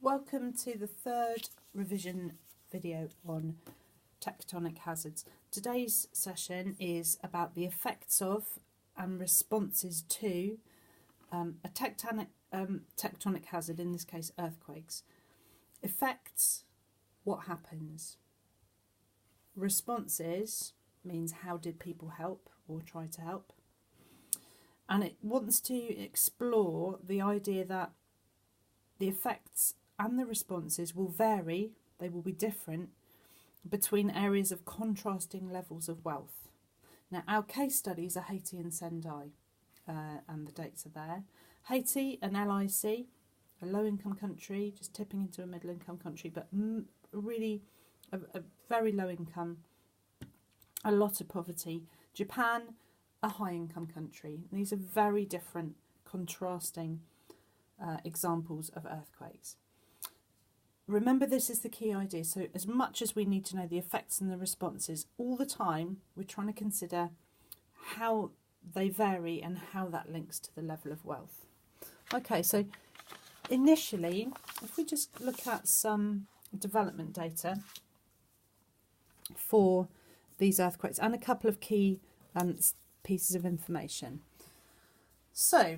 Welcome to the third revision video on tectonic hazards. Today's session is about the effects of and responses to a tectonic hazard, in this case earthquakes. Effects, what happens? Responses means how did people help or try to help. And it wants to explore the idea that the effects and the responses will vary, they will be different between areas of contrasting levels of wealth. Now, our case studies are Haiti and Sendai, and the dates are there. Haiti, an LIC, a low-income country, just tipping into a middle-income country, but really a very low income, a lot of poverty. Japan, a high-income country. These are very different, contrasting examples of earthquakes. Remember, this is the key idea. So as much as we need to know the effects and the responses, all the time we're trying to consider how they vary and how that links to the level of wealth. Okay, so initially, if we just look at some development data for these earthquakes and a couple of key pieces of information. So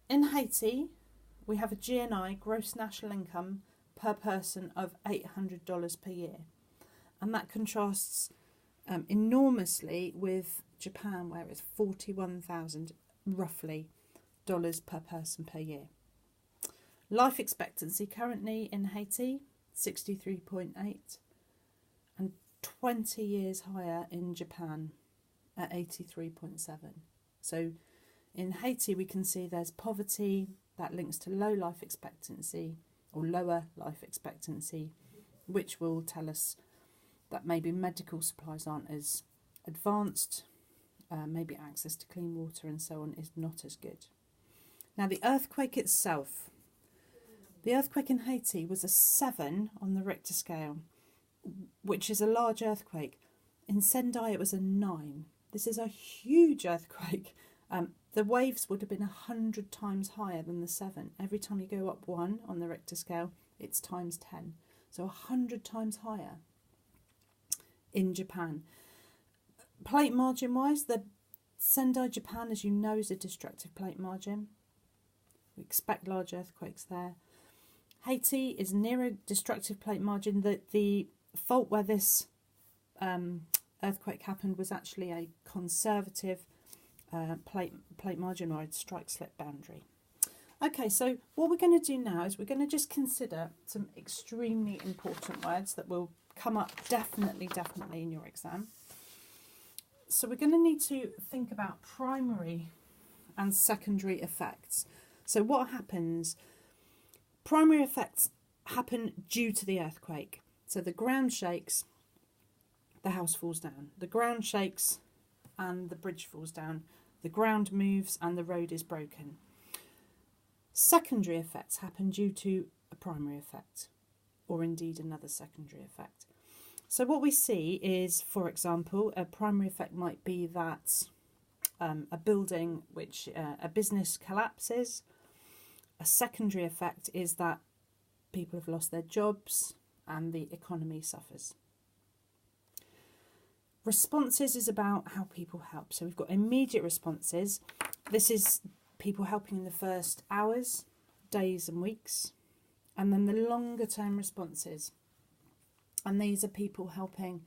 in Haiti, we have a GNI, gross national income, per person of $800 per year. And that contrasts enormously with Japan, where it's $41,000 roughly per person per year. Life expectancy currently in Haiti, 63.8, and 20 years higher in Japan at 83.7. So in Haiti, we can see there's poverty that links to low life expectancy or lower life expectancy, which will tell us that maybe medical supplies aren't as advanced, maybe access to clean water and so on is not as good. Now, the earthquake itself, the earthquake in Haiti was a 7 on the Richter scale, which is a large earthquake. In Sendai, it was a 9. This is a huge earthquake. The waves would have been 100 times higher than the 7. Every time you go up 1 on the Richter scale, it's times 10. So 100 times higher in Japan. Plate margin wise, the Sendai, Japan, as you know, is a destructive plate margin. We expect large earthquakes there. Haiti is near a destructive plate margin. The fault where this earthquake happened was actually a conservative plate margin or a strike-slip boundary. Okay, so what we're going to do now is we're going to just consider some extremely important words that will come up definitely in your exam. So we're going to need to think about primary and secondary effects. So what happens? Primary effects happen due to the earthquake. So the ground shakes, the house falls down. The ground shakes and the bridge falls down. The ground moves and the road is broken. Secondary effects happen due to a primary effect, or indeed another secondary effect. So what we see is, for example, a primary effect might be that a building, a business collapses. A secondary effect is that people have lost their jobs and the economy suffers. Responses is about how people help. So we've got immediate responses. This is people helping in the first hours, days and weeks. And then the longer term responses. And these are people helping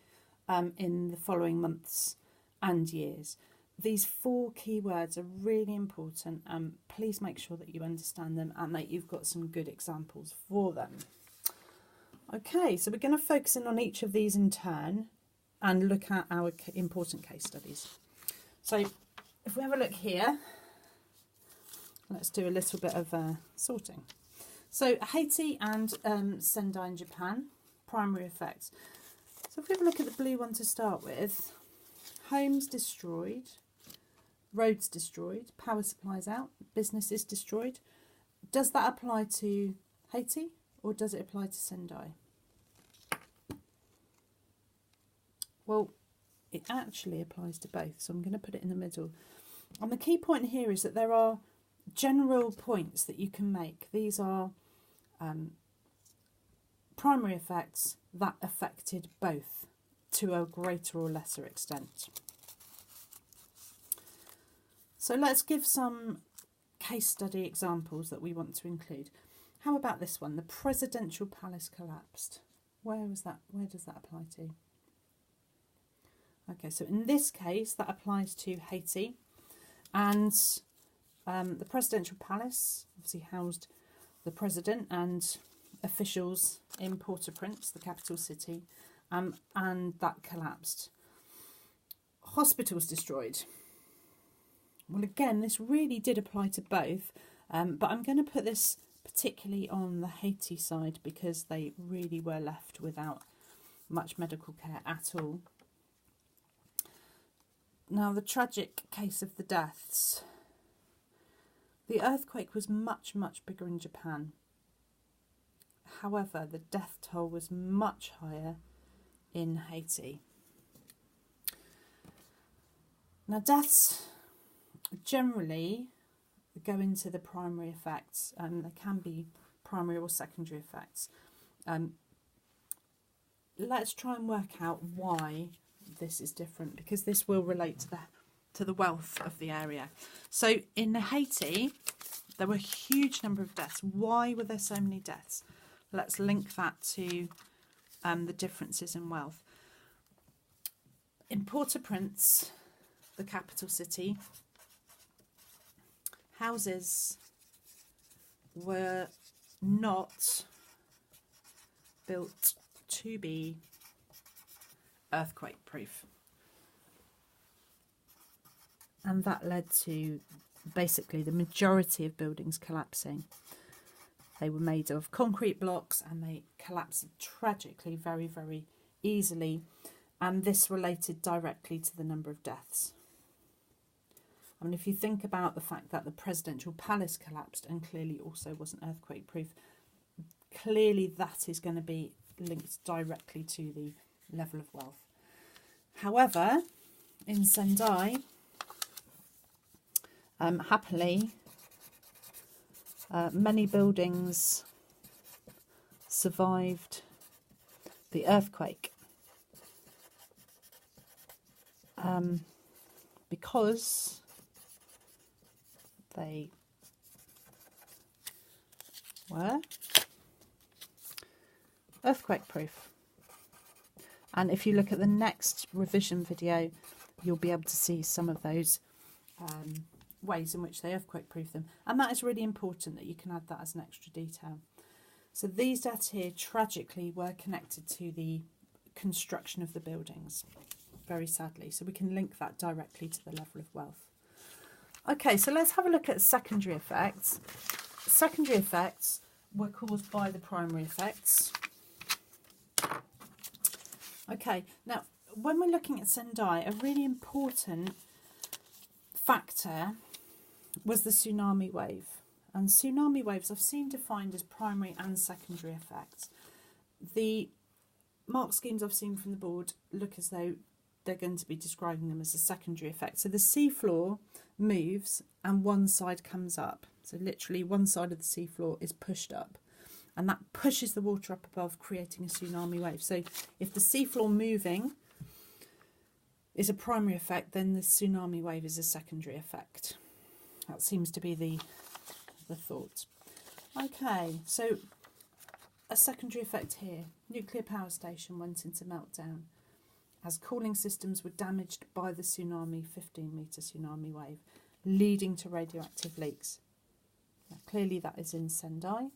in the following months and years. These 4 key words are really important, and please make sure that you understand them and that you've got some good examples for them. Okay, so we're going to focus in on each of these in turn and look at our important case studies. So if we have a look here, let's do a little bit of sorting. So Haiti and Sendai in Japan, primary effects. So if we have a look at the blue one to start with, homes destroyed, roads destroyed, power supplies out, businesses destroyed. Does that apply to Haiti or does it apply to Sendai? Well, it actually applies to both, so I'm going to put it in the middle. And the key point here is that there are general points that you can make. These are primary effects that affected both to a greater or lesser extent. So let's give some case study examples that we want to include. How about this one? The presidential palace collapsed. Where was that? Where does that apply to? Okay, so in this case, that applies to Haiti. And the presidential palace obviously housed the president and officials in Port-au-Prince, the capital city, and that collapsed. Hospitals destroyed. Well, again, this really did apply to both, but I'm going to put this particularly on the Haiti side because they really were left without much medical care at all. Now, the tragic case of the deaths. The earthquake was much, much bigger in Japan. However, the death toll was much higher in Haiti. Now, deaths generally go into the primary effects, and they can be primary or secondary effects. Let's try and work out why this is different, because this will relate to the wealth of the area. So in Haiti, there were a huge number of deaths. Why were there so many deaths? Let's link that to the differences in wealth. In Port-au-Prince, the capital city, houses were not built to be earthquake proof, and that led to basically the majority of buildings collapsing. They were made of concrete blocks and they collapsed tragically very, very easily, and this related directly to the number of deaths. I mean, if you think about the fact that the presidential palace collapsed and clearly also wasn't earthquake proof, clearly that is going to be linked directly to the level of wealth. However, in Sendai, happily, many buildings survived the earthquake because they were earthquake proof. And if you look at the next revision video, you'll be able to see some of those ways in which they earthquake proof them. And that is really important that you can add that as an extra detail. So these deaths here tragically were connected to the construction of the buildings, very sadly. So we can link that directly to the level of wealth. Okay, so let's have a look at secondary effects. Secondary effects were caused by the primary effects. Okay, now when we're looking at Sendai, a really important factor was the tsunami wave. And tsunami waves I've seen defined as primary and secondary effects. The mark schemes I've seen from the board look as though they're going to be describing them as a secondary effect. So the seafloor moves and one side comes up. So literally one side of the seafloor is pushed up, and that pushes the water up above, creating a tsunami wave. So if the seafloor moving is a primary effect, then the tsunami wave is a secondary effect. That seems to be the thought. Okay, so a secondary effect here. Nuclear power station went into meltdown as cooling systems were damaged by the tsunami, 15-metre tsunami wave, leading to radioactive leaks. Now, clearly that is in Sendai.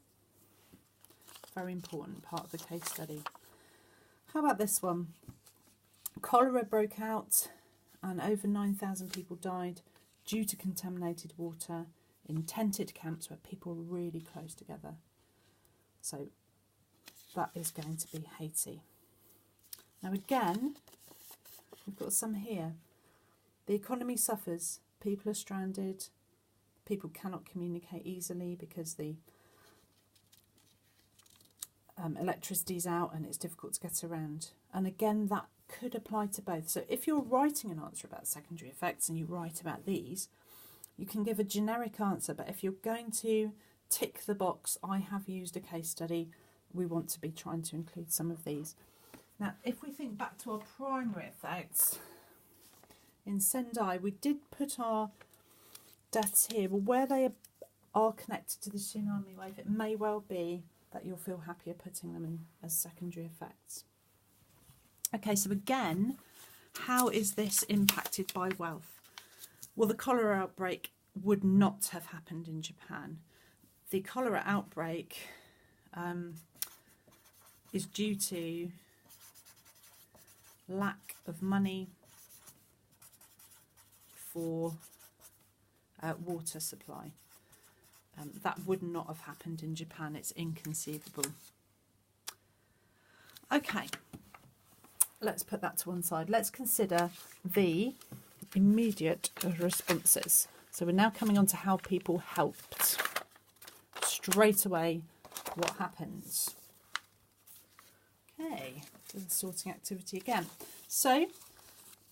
Very important part of the case study. How about this one? Cholera broke out and over 9,000 people died due to contaminated water in tented camps where people were really close together. So that is going to be Haiti. Now again, we've got some here. The economy suffers. People are stranded. People cannot communicate easily because the electricity's out and it's difficult to get around. And again, that could apply to both. So if you're writing an answer about secondary effects and you write about these, you can give a generic answer. But if you're going to tick the box, I have used a case study. We want to be trying to include some of these. Now, if we think back to our primary effects, in Sendai, we did put our deaths here. Well, where they are connected to the tsunami wave, it may well be that you'll feel happier putting them in as secondary effects. Okay, so again, how is this impacted by wealth? Well, the cholera outbreak would not have happened in Japan. The cholera outbreak is due to lack of money for water supply. That would not have happened in Japan. It's inconceivable. Okay, let's put that to one side. Let's consider the immediate responses. So we're now coming on to how people helped. Straight away, what happens? Okay, do the sorting activity again. So,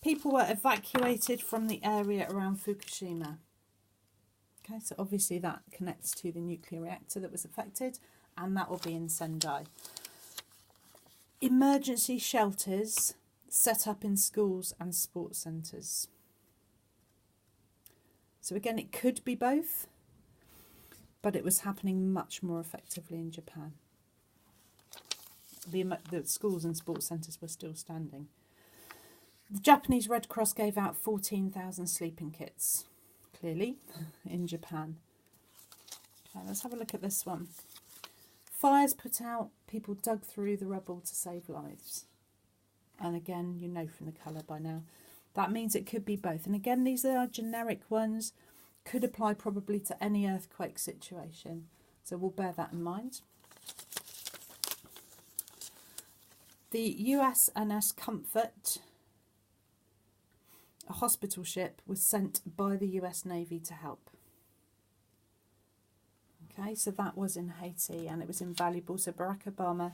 people were evacuated from the area around Fukushima. Okay, so obviously that connects to the nuclear reactor that was affected, and that will be in Sendai. Emergency shelters set up in schools and sports centres. So again, it could be both, but it was happening much more effectively in Japan. The schools and sports centres were still standing. The Japanese Red Cross gave out 14,000 sleeping kits, clearly, in Japan. Okay, let's have a look at this one. Fires put out, people dug through the rubble to save lives. And again, you know from the colour by now, that means it could be both. And again, these are generic ones, could apply probably to any earthquake situation. So we'll bear that in mind. The USNS Comfort, a hospital ship, was sent by the US Navy to help. Okay, so that was in Haiti and it was invaluable. So Barack Obama,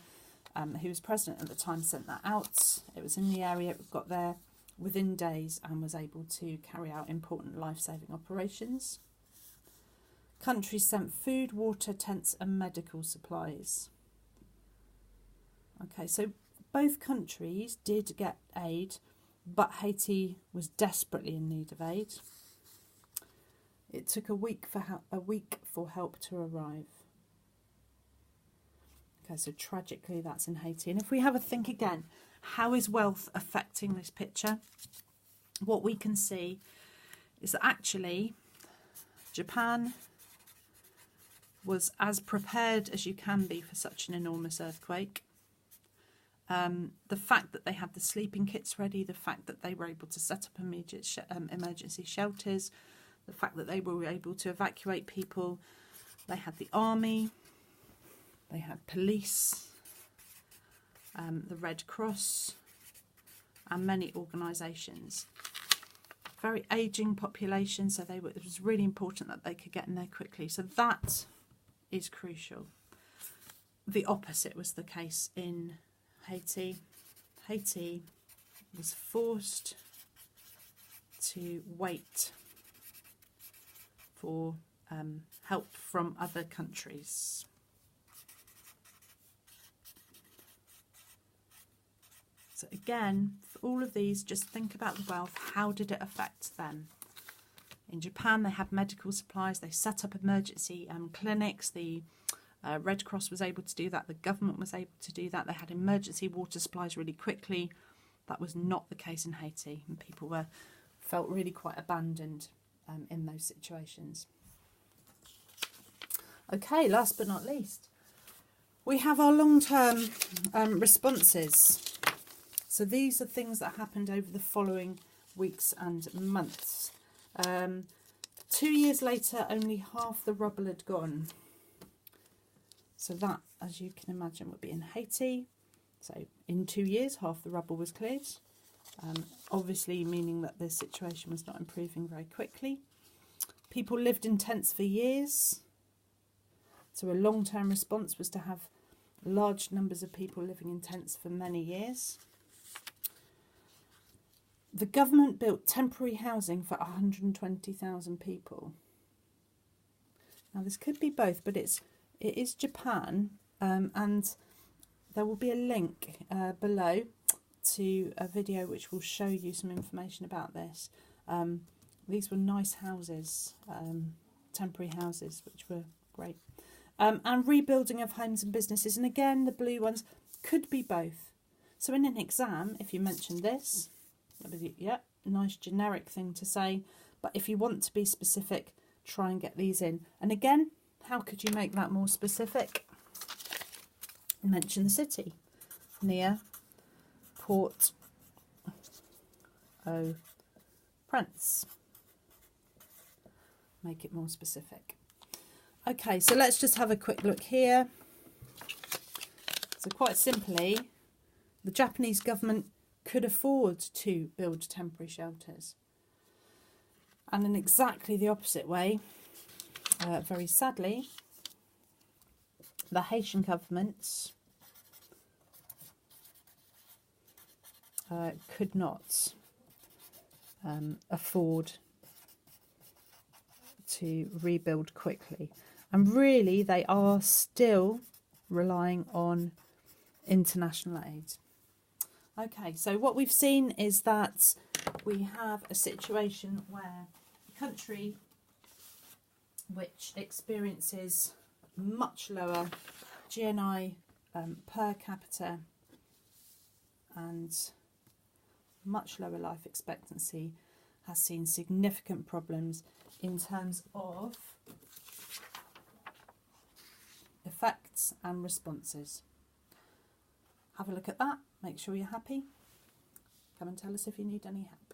who was president at the time, sent that out. It was in the area, it got there within days and was able to carry out important life-saving operations. Countries sent food, water, tents and medical supplies. Okay, so both countries did get aid, but Haiti was desperately in need of aid. It took a week for help to arrive. Okay, so tragically that's in Haiti. And if we have a think again, how is wealth affecting this picture? What we can see is that actually Japan was as prepared as you can be for such an enormous earthquake. The fact that they had the sleeping kits ready, the fact that they were able to set up immediate emergency shelters, the fact that they were able to evacuate people, they had the army, they had police, the Red Cross, and many organisations. Very ageing population, so it was really important that they could get in there quickly. So that is crucial. The opposite was the case in Haiti. Haiti was forced to wait for help from other countries. So again, for all of these, just think about the wealth. How did it affect them? In Japan, they had medical supplies. They set up emergency clinics. The Red Cross was able to do that. The government was able to do that. They had emergency water supplies really quickly. That was not the case in Haiti, and people felt really quite abandoned in those situations. Okay, last but not least, we have our long-term responses. So these are things that happened over the following weeks and months. 2 years later, only half the rubble had gone. So that, as you can imagine, would be in Haiti. So in 2 years, half the rubble was cleared. Obviously meaning that the situation was not improving very quickly. People lived in tents for years. So a long-term response was to have large numbers of people living in tents for many years. The government built temporary housing for 120,000 people. Now this could be both, but it is Japan, and there will be a link below to a video which will show you some information about this. These were nice houses, temporary houses, which were great. And rebuilding of homes and businesses, and again the blue ones could be both. So in an exam, if you mention this, yeah, nice generic thing to say, but if you want to be specific, try and get these in. And again, how could you make that more specific? Mention the city, near Port-au-Prince. Make it more specific. Okay, so let's just have a quick look here. So quite simply, the Japanese government could afford to build temporary shelters. And in exactly the opposite way, very sadly, the Haitian government could not afford to rebuild quickly. And really, they are still relying on international aid. Okay, so what we've seen is that we have a situation where a country which experiences much lower GNI per capita and much lower life expectancy has seen significant problems in terms of effects and responses. Have a look at that, make sure you're happy. Come and tell us if you need any help.